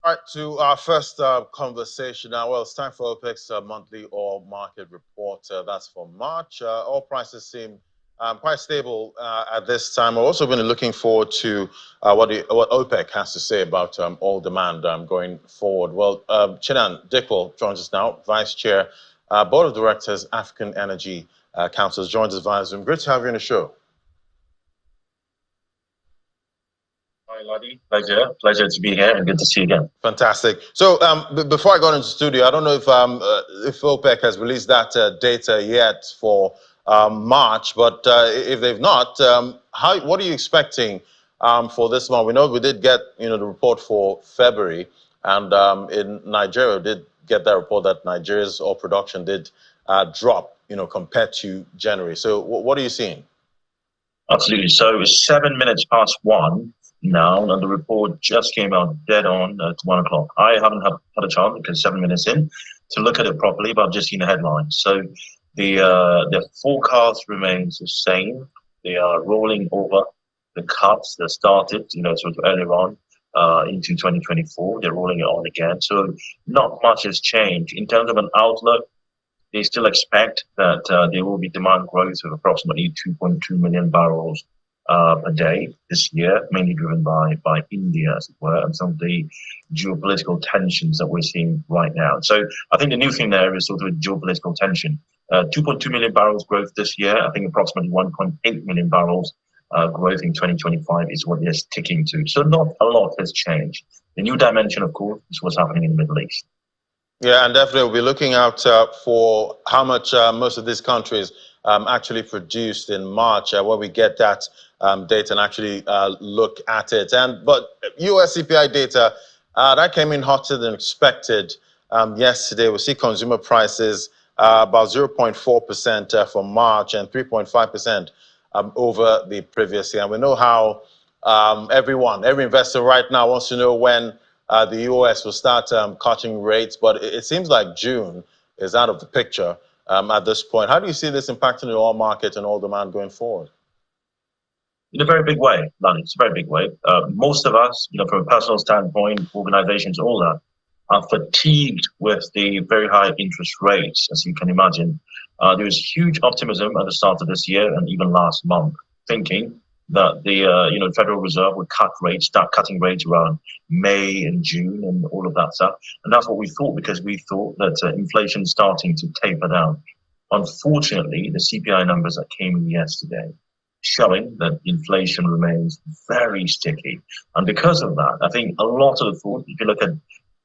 Right, to our first conversation now. Well, it's time for OPEC's monthly oil market report. That's for March. Oil prices seem quite stable at this time. We're also been looking forward to what OPEC has to say about oil demand going forward. Well, Chinnan joins us now, Vice Chair, Board of Directors, African Energy Council, joins us via Zoom. Great to have you on the show. Hi, Ladi. Pleasure to be here and good to see you again. Fantastic. So before I got into the studio, I don't know if OPEC has released that data yet for March, but if they've not, what are you expecting for this month? We know we did get the report for February, and in Nigeria did get that report that Nigeria's oil production did drop compared to January. So what are you seeing? Absolutely. So it's 7 minutes past 1 now, and the report just came out dead on at 1 o'clock. I haven't had a chance, because 7 minutes in, to look at it properly, but I've just seen the headlines. So the forecast remains the same. They are rolling over the cuts that started, sort of earlier on into 2024. They're rolling it on again. So not much has changed. In terms of an outlook, they still expect that there will be demand growth of approximately 2.2 million barrels a day this year, mainly driven by India, as it were, and some of the geopolitical tensions that we're seeing right now. So I think the new thing there is sort of geopolitical tension. 2.2 million barrels growth this year. I think approximately 1.8 million barrels growth in 2025 is what they're sticking to. So not a lot has changed. The new dimension, of course, is what's happening in the Middle East. Yeah, and definitely we'll be looking out for how much most of these countries actually produced in March, where we get that data and actually look at it. But US CPI data, that came in hotter than expected yesterday. We see consumer prices about 0.4% for March and 3.5% over the previous year. And we know how every investor right now wants to know when the US will start cutting rates, but it seems like June is out of the picture at this point. How do you see this impacting the oil market and oil demand going forward? In a very big way, Lani. It's a very big way. Most of us, from a personal standpoint, organizations, all that, are fatigued with the very high interest rates, as you can imagine. There was huge optimism at the start of this year and even last month, thinking that the Federal Reserve would start cutting rates around May and June and all of that stuff. And that's what we thought, because we thought that inflation is starting to taper down. Unfortunately, the CPI numbers that came in yesterday showing that inflation remains very sticky. And because of that, I think a lot of the thought, if you look at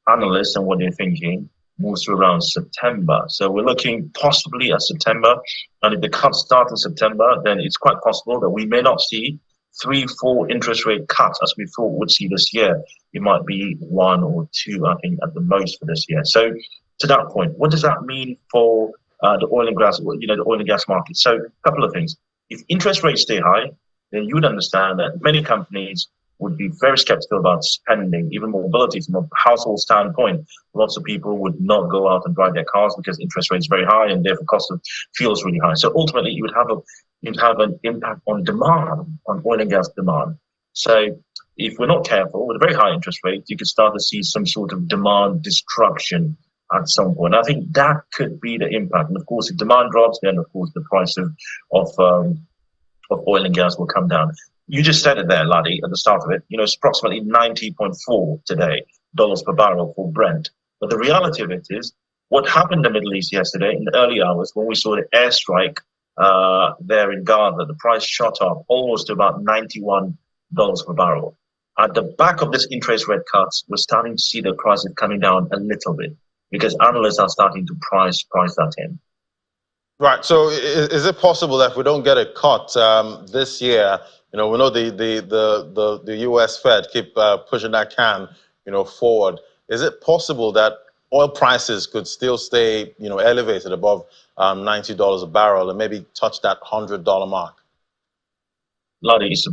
analysts and what they're thinking, moves to around September. So we're looking possibly at September. And if the cuts start in September, then it's quite possible that we may not see 3-4 interest rate cuts as we thought we'd see this year. It might be 1 or 2, I think, at the most for this year. So to that point, what does that mean for the oil and gas, the oil and gas market? So a couple of things. If interest rates stay high, then you would understand that many companies would be very skeptical about spending, even mobility from a household standpoint. Lots of people would not go out and drive their cars because interest rates are very high and therefore cost of fuel is really high. So ultimately, you'd have an impact on demand, on oil and gas demand. So if we're not careful, with a very high interest rate, you could start to see some sort of demand destruction at some point. I think that could be the impact. And of course, if demand drops, then of course the price of oil and gas will come down. You just said it there, Ladi, at the start of it. It's approximately 90.4 today, dollars per barrel for Brent. But the reality of it is, what happened in the Middle East yesterday in the early hours when we saw the airstrike there in Gaza, the price shot up almost to about $91 per barrel. At the back of this interest rate cuts, we're starting to see the prices coming down a little bit because analysts are starting to price that in. Right. So is it possible that if we don't get a cut this year, we know the U.S. Fed keep pushing that can, forward. Is it possible that oil prices could still stay, elevated above $90 a barrel and maybe touch that $100 mark? Ladi, it's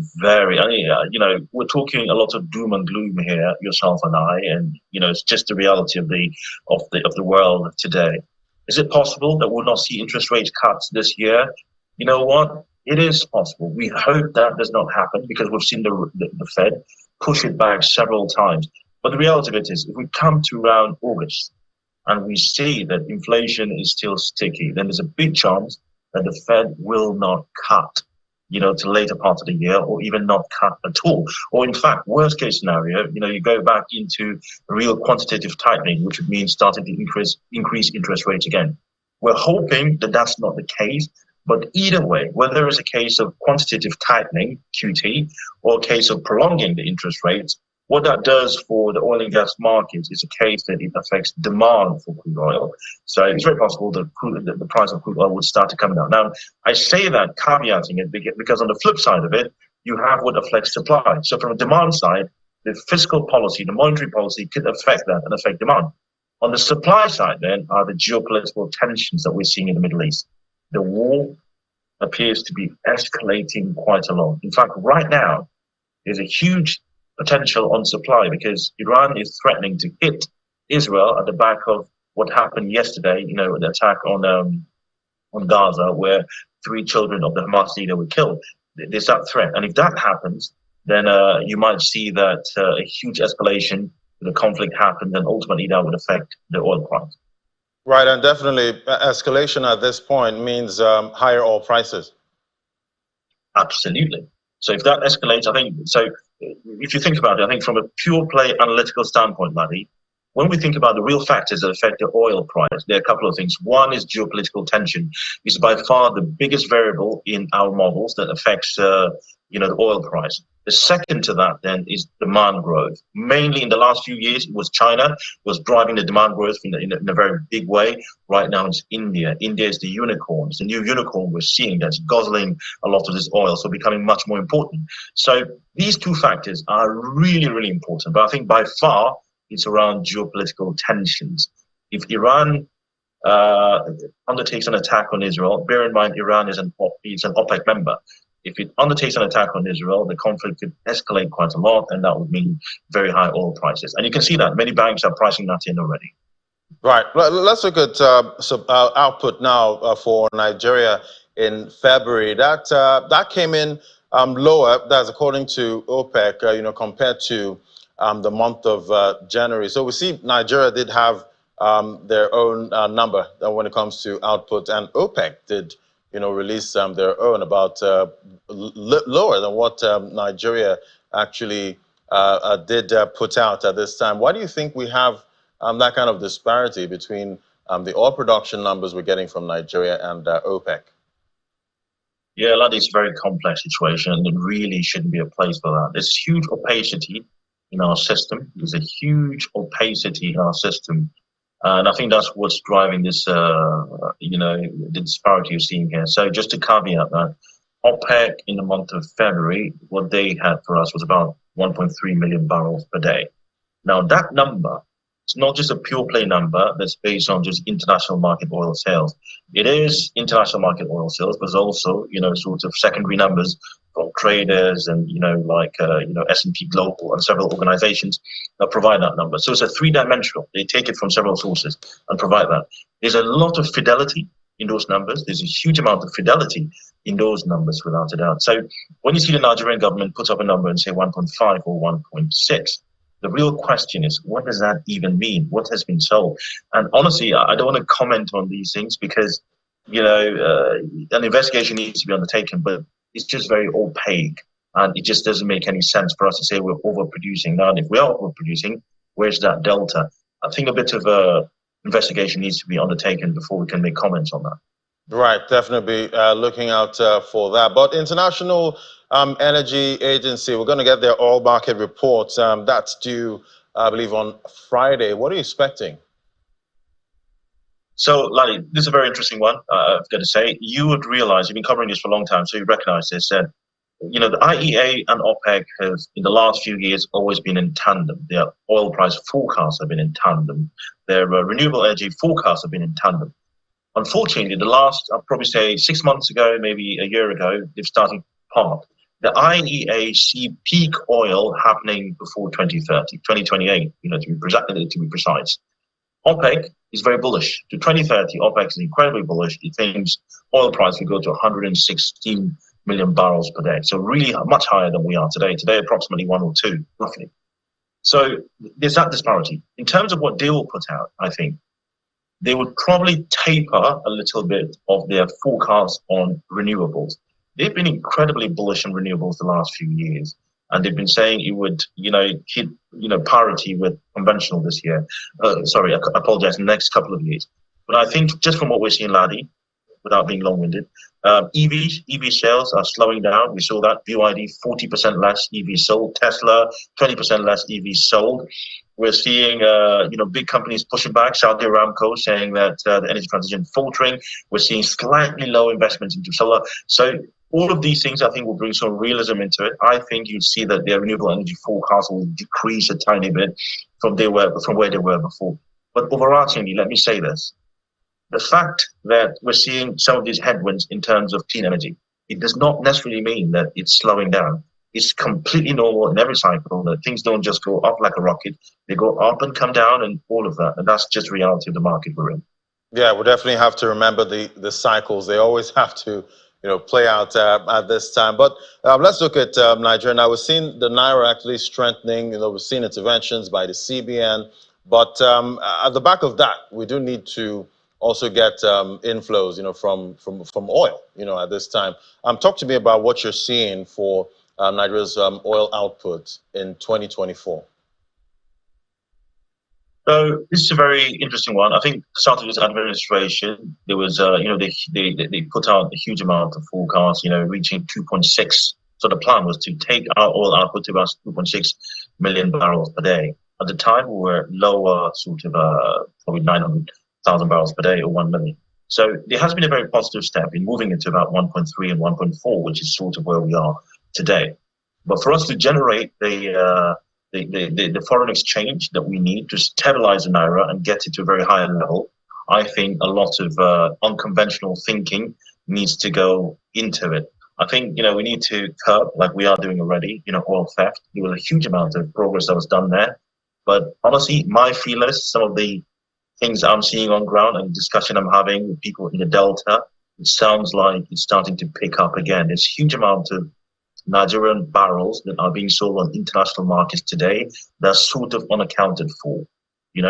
we're talking a lot of doom and gloom here, yourself and I, and it's just the reality of the world of today. Is it possible that we'll not see interest rate cuts this year? You know what? It is possible. We hope that does not happen because we've seen the Fed push it back several times. But the reality of it is, if we come to around August and we see that inflation is still sticky, then there's a big chance that the Fed will not cut, to later part of the year, or even not cut at all. Or in fact, worst case scenario, you go back into real quantitative tightening, which would mean starting to increase interest rates again. We're hoping that that's not the case. But either way, whether it's a case of quantitative tightening, QT, or a case of prolonging the interest rates, what that does for the oil and gas market is a case that it affects demand for crude oil. So it's very possible that the price of crude oil would start to come down. Now, I say that caveating it because on the flip side of it, you have what affects supply. So from a demand side, the fiscal policy, the monetary policy could affect that and affect demand. On the supply side, then, are the geopolitical tensions that we're seeing in the Middle East. The war appears to be escalating quite a lot. In fact, right now, there's a huge potential on supply because Iran is threatening to hit Israel at the back of what happened yesterday, the attack on Gaza, where 3 children of the Hamas leader were killed. There's that threat. And if that happens, then you might see that a huge escalation, the conflict happens, and ultimately that would affect the oil price. Right, and definitely escalation at this point means higher oil prices. Absolutely. So if that escalates, I think, so if you think about it, I think from a pure play analytical standpoint, Maddie, when we think about the real factors that affect the oil price, there are a couple of things. One is geopolitical tension. It's by far the biggest variable in our models that affects, the oil price. The second to that then is demand growth. Mainly in the last few years, it was China was driving the demand growth in a very big way. Right now it's India. India is the unicorn. It's the new unicorn we're seeing that's guzzling a lot of this oil, so becoming much more important. So these two factors are really, really important. But I think by far, it's around geopolitical tensions. If Iran undertakes an attack on Israel, bear in mind Iran is an OPEC member. If it undertakes an attack on Israel, the conflict could escalate quite a lot, and that would mean very high oil prices. And you can see that many banks are pricing that in already. Right. Let's look at output now for Nigeria in February. That came in lower. That's according to OPEC. Compared to the month of January. So we see Nigeria did have their own number when it comes to output, and OPEC did release their own about lower than what Nigeria actually did put out at this time. Why do you think we have that kind of disparity between the oil production numbers we're getting from Nigeria and OPEC? Yeah, that is a very complex situation, and it really shouldn't be a place for that. There's huge opacity in our system. There's a huge opacity in our system. And I think that's what's driving this, the disparity you're seeing here. So just to caveat that, OPEC in the month of February, what they had for us was about 1.3 million barrels per day. Now that number, it's not just a pure play number that's based on just international market oil sales. It is international market oil sales, but it's also, sort of secondary numbers from traders and, S&P Global and several organizations that provide that number. So it's a 3-dimensional. They take it from several sources and provide that. There's a lot of fidelity in those numbers. There's a huge amount of fidelity in those numbers, without a doubt. So when you see the Nigerian government put up a number and say 1.5 or 1.6, the real question is, what does that even mean? What has been sold? And honestly, I don't want to comment on these things because, an investigation needs to be undertaken, but it's just very opaque. And it just doesn't make any sense for us to say we're overproducing. Now, and if we are overproducing, where's that delta? I think a bit of a investigation needs to be undertaken before we can make comments on that. Right, definitely looking out for that. But International Energy Agency, we're going to get their oil market report. That's due, I believe, on Friday. What are you expecting? So, Lani, this is a very interesting one, I've got to say. You would realize, you've been covering this for a long time, so you recognize this, that, the IEA and OPEC have, in the last few years, always been in tandem. Their oil price forecasts have been in tandem. Their renewable energy forecasts have been in tandem. Unfortunately, the last, I'd probably say 6 months ago, maybe a year ago, they've started to part. The IEA see peak oil happening before 2030, 2028, to be precise. OPEC is very bullish. To 2030, OPEC is incredibly bullish. It thinks oil price will go to 116 million barrels per day. So really much higher than we are today. Today, approximately 1 or 2, roughly. So there's that disparity. In terms of what they will put out, I think they would probably taper a little bit of their forecast on renewables. They've been incredibly bullish on renewables the last few years, and they've been saying it would, hit, parity with conventional this year. Sorry, I apologize, in the next couple of years. But I think just from what we're seeing, Laddie, without being long-winded, EV sales are slowing down. We saw that BYD 40% less EV sold, Tesla 20% less EV sold. We're seeing, big companies pushing back. Saudi Aramco saying that the energy transition faltering. We're seeing slightly low investments into solar. So all of these things, I think, will bring some realism into it. I think you'll see that their renewable energy forecast will decrease a tiny bit from where they were before. But overarchingly, let me say this. The fact that we're seeing some of these headwinds in terms of clean energy, it does not necessarily mean that it's slowing down. It's completely normal in every cycle that things don't just go up like a rocket. They go up and come down and all of that. And that's just the reality of the market we're in. Yeah, we definitely have to remember the cycles. They always have to, play out at this time. But let's look at Nigeria. Now, we've seen the Naira actually strengthening. We've seen interventions by the CBN. But at the back of that, we do need to also get inflows, from oil, at this time. Talk to me about what you're seeing for Nigeria's oil output in 2024. So this is a very interesting one. I think the start of this administration, there was, they put out a huge amount of forecasts, reaching 2.6. So the plan was to take our oil output to about 2.6 million barrels per day. At the time, we were lower, probably 900,000 barrels per day or 1 million. So there has been a very positive step in moving it to about 1.3 and 1.4, which is sort of where we are today. But for us to generate the foreign exchange that we need to stabilize the Naira and get it to a very high level, I think a lot of unconventional thinking needs to go into it. I think, we need to curb, like we are doing already, oil theft. There was a huge amount of progress that was done there. But honestly, my feelers, some of the things I'm seeing on ground and discussion I'm having with people in the Delta, it sounds like it's starting to pick up again. There's a huge amount of Nigerian barrels that are being sold on international markets today that are sort of unaccounted for.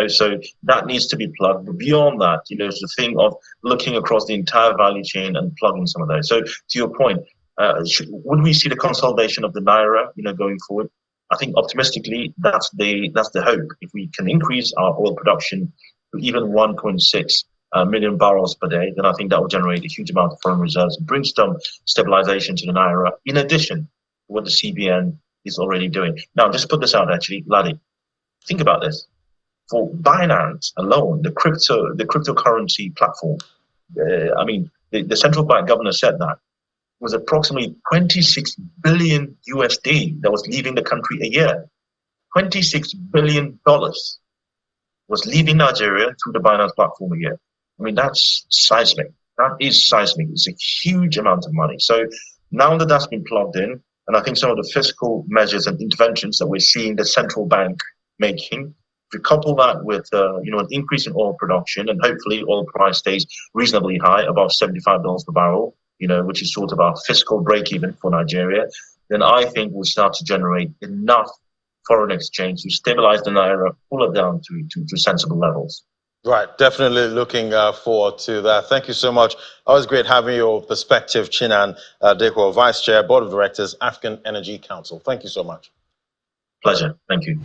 So that needs to be plugged. But beyond that, it's the thing of looking across the entire value chain and plugging some of those. So to your point, would we see the consolidation of the Naira, going forward? I think optimistically, that's the hope. If we can increase our oil production to even 1.6 million barrels per day, then I think that will generate a huge amount of foreign reserves and bring some stabilization to the Naira, in addition to what the CBN is already doing. Now, just put this out, actually, Laddie. Think about this. For Binance alone, the cryptocurrency platform, the central bank governor said that was approximately 26 billion USD that was leaving the country a year. $26 billion was leaving Nigeria through the Binance platform a year. That's seismic. That is seismic. It's a huge amount of money. So now that that's been plugged in, and I think some of the fiscal measures and interventions that we're seeing the central bank making, if you couple that with an increase in oil production, and hopefully oil price stays reasonably high, above $75 per barrel, which is sort of our fiscal break-even for Nigeria, then I think we'll start to generate enough foreign exchange to stabilize the Naira, pull it down to sensible levels. Right, definitely looking forward to that. Thank you so much. Always great having your perspective, Chinnan Dekwo, Vice Chair, Board of Directors, African Energy Council. Thank you so much. Pleasure. Thank you.